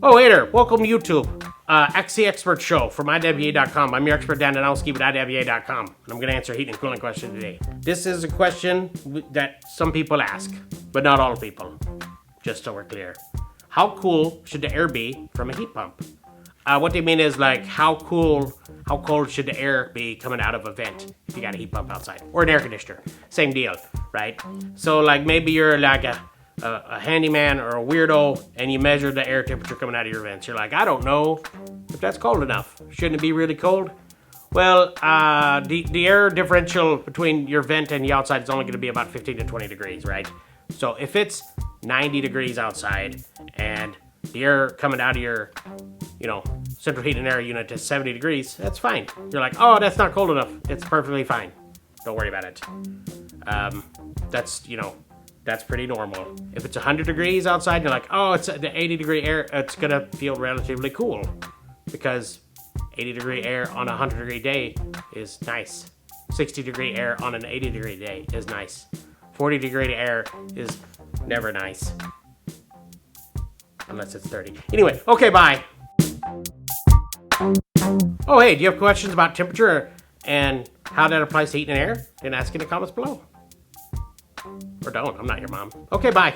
Oh, hey there. Welcome to YouTube. XC Expert Show from IWA.com. I'm your expert, Dan Danowski with IWA.com. And I'm going to answer a heating and cooling question today. This is a question that some people ask, but not all people. Just so we're clear. How cool should the air be from a heat pump? What they mean is like how cold should the air be coming out of a vent if you got a heat pump outside or an air conditioner? Same deal, right? So like maybe you're like a handyman or a weirdo and you measure the air temperature coming out of your vents. You're like, I don't know if that's cold enough. Shouldn't it be really cold? Well, the air differential between your vent and the outside is only going to be about 15 to 20 degrees, right? So if it's 90 degrees outside and the air coming out of your, central heat and air unit is 70 degrees, that's fine. You're like, oh, that's not cold enough. It's perfectly fine. Don't worry about it. That's pretty normal. If it's 100 degrees outside, you're like, oh, it's the 80 degree air, it's gonna feel relatively cool because 80 degree air on a 100 degree day is nice. 60 degree air on an 80 degree day is nice. 40 degree air is never nice. Unless it's 30. Anyway, okay, bye. Oh, hey, do you have questions about temperature and how that applies to heat and air? Then ask in the comments below. Or don't, I'm not your mom. Okay, bye.